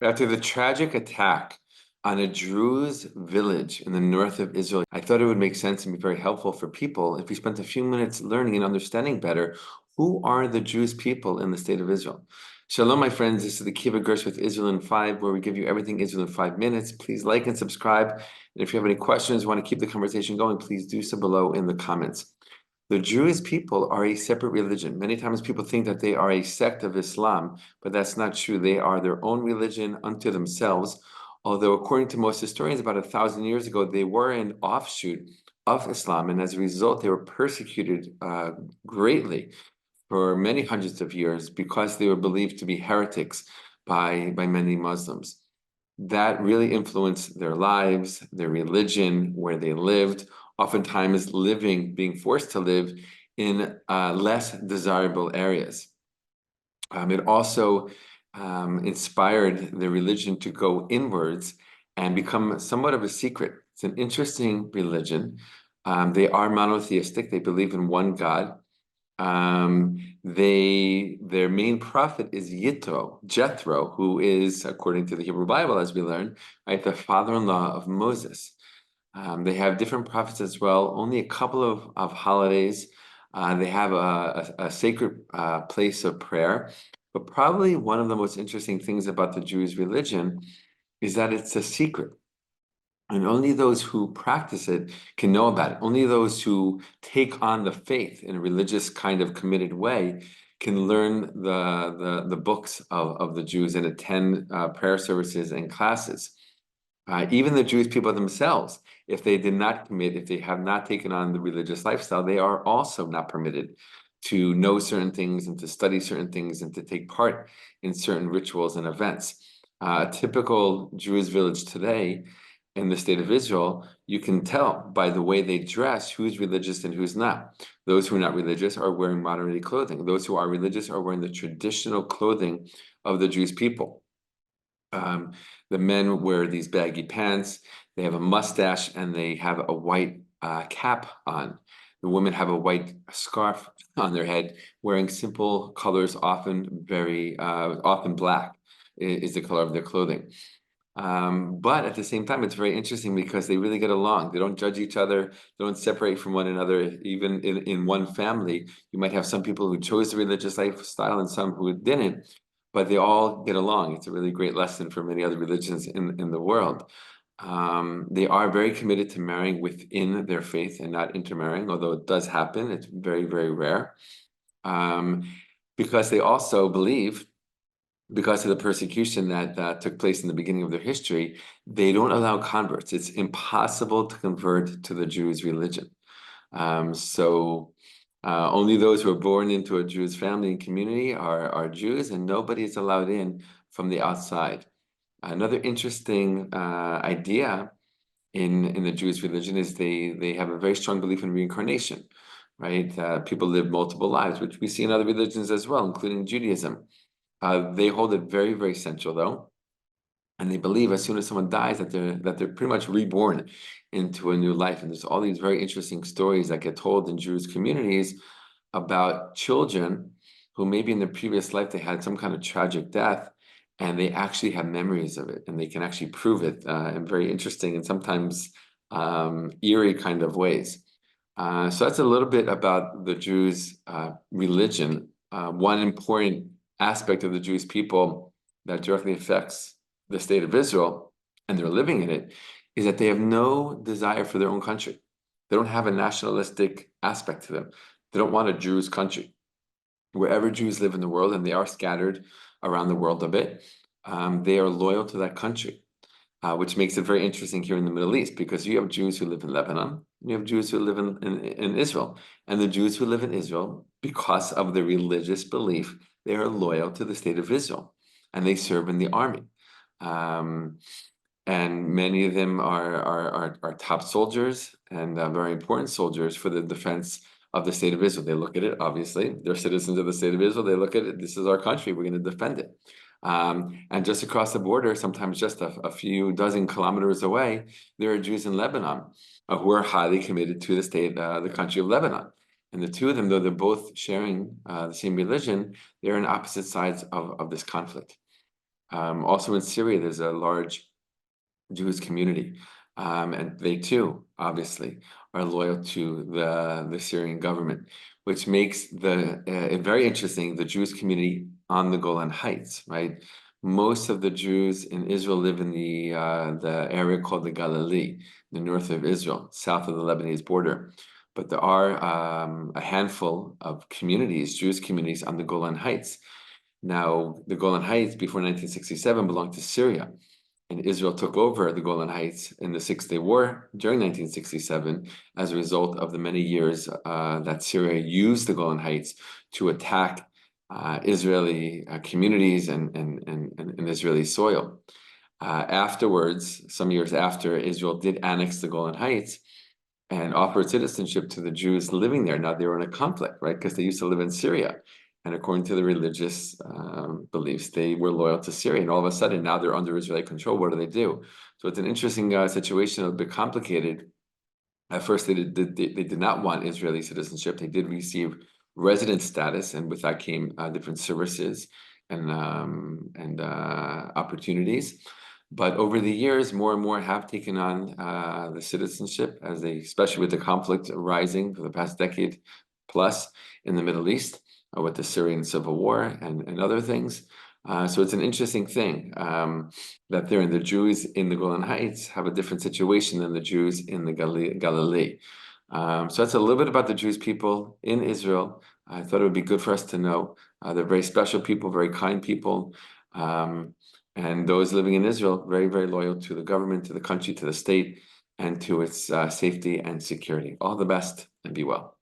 After the tragic attack on a Druze village in the north of Israel, I thought it would make sense and be very helpful for people if we spent a few minutes learning and understanding better who are the Jewish people in the state of Israel. Shalom, my friends. This is the Kiva Gersh with Israel in 5, where we give you everything Israel in 5 minutes. Please like and subscribe. And if you have any questions, want to keep the conversation going, please do so below in the comments. The Jewish people are a separate religion. Many times people think that they are a sect of Islam, but that's not true. They are their own religion unto themselves. Although, according to most historians, about 1,000 years ago, they were an offshoot of Islam, and as a result, they were persecuted greatly for many hundreds of years because they were believed to be heretics by many Muslims. That really influenced their lives, their religion, where they lived, oftentimes being forced to live in less desirable areas. It also inspired the religion to go inwards and become somewhat of a secret. It's an interesting religion. They are monotheistic. They believe in one God. Their main prophet is Jethro, who is, according to the Hebrew Bible, as we learn, right, the father-in-law of Moses. They have different prophets as well, only a couple of holidays. They have a sacred place of prayer. But probably one of the most interesting things about the Jewish religion is that it's a secret. And only those who practice it can know about it. Only those who take on the faith in a religious kind of committed way can learn the books of the Jews and attend prayer services and classes. Even the Jewish people themselves, if they did not commit, if they have not taken on the religious lifestyle, they are also not permitted to know certain things and to study certain things and to take part in certain rituals and events. A typical Jewish village today in the state of Israel, you can tell by the way they dress who's religious and who's not. Those who are not religious are wearing modern day clothing. Those who are religious are wearing the traditional clothing of the Jewish people. The men wear these baggy pants, they have a mustache, and they have a white cap on. The women have a white scarf on their head, wearing simple colors, often black is the color of their clothing. But at the same time, it's very interesting because they really get along. They don't judge each other, they don't separate from one another. Even in one family, you might have some people who chose the religious lifestyle and some who didn't, but they all get along. It's a really great lesson for many other religions in the world. They are very committed to marrying within their faith and not intermarrying, although it does happen. It's very, very rare. Um, because they also believe, because of the persecution that took place in the beginning of their history, they don't allow converts. It's impossible to convert to the Jewish religion. Only those who are born into a Jewish family and community are Jews, and nobody is allowed in from the outside. Another interesting idea in the Jewish religion is they have a very strong belief in reincarnation, right? People live multiple lives, which we see in other religions as well, including Judaism. They hold it very, very central, though, and they believe as soon as someone dies that they're pretty much reborn into a new life. And there's all these very interesting stories that get told in Jewish communities about children who maybe in the previous life they had some kind of tragic death, and they actually have memories of it, and they can actually prove it in very interesting and sometimes eerie kind of ways. So that's a little bit about the Jews' religion. One important aspect of the Jewish people that directly affects the state of Israel, and they're living in it, is that they have no desire for their own country. They don't have a nationalistic aspect to them. They don't want a Jewish country. Wherever Jews live in the world, and they are scattered around the world a bit, they are loyal to that country, which makes it very interesting here in the Middle East, because you have Jews who live in Lebanon, you have Jews who live in Israel, and the Jews who live in Israel, because of their religious belief, they are loyal to the state of Israel, and they serve in the army. And many of them are top soldiers and very important soldiers for the defense of the state of Israel. They look at it, obviously, they're citizens of the state of Israel. They look at it, this is our country, we're going to defend it. And just across the border, sometimes just a few dozen kilometers away, there are Jews in Lebanon who are highly committed to the country of Lebanon. And the two of them, though they're both sharing the same religion, they're on opposite sides of this conflict. Also in Syria, there's a large Jewish community, and they too, obviously, are loyal to the Syrian government, which makes it very interesting. The Jewish community on the Golan Heights, right? Most of the Jews in Israel live in the area called the Galilee, the north of Israel, south of the Lebanese border. But there are a handful of communities, Jewish communities, on the Golan Heights. Now, the Golan Heights before 1967 belonged to Syria, and Israel took over the Golan Heights in the Six-Day War during 1967 as a result of the many years that Syria used the Golan Heights to attack Israeli communities and Israeli soil. Afterwards, some years after, Israel did annex the Golan Heights and offered citizenship to the Jews living there. Now they were in a conflict, right? Because they used to live in Syria. And according to the religious beliefs, they were loyal to Syria. And all of a sudden, now they're under Israeli control. What do? So it's an interesting situation, a bit complicated. At first, they did not want Israeli citizenship. They did receive resident status, and with that came different services and opportunities. But over the years, more and more have taken on the citizenship, especially with the conflict rising for the past decade plus in the Middle East, with the Syrian civil war and other things. So it's an interesting thing that the Jews in the Golan Heights have a different situation than the Jews in the Galilee. So that's a little bit about the Jewish people in Israel. I thought it would be good for us to know. They're very special people, very kind people. And those living in Israel, very, very loyal to the government, to the country, to the state, and to its safety and security. All the best and be well.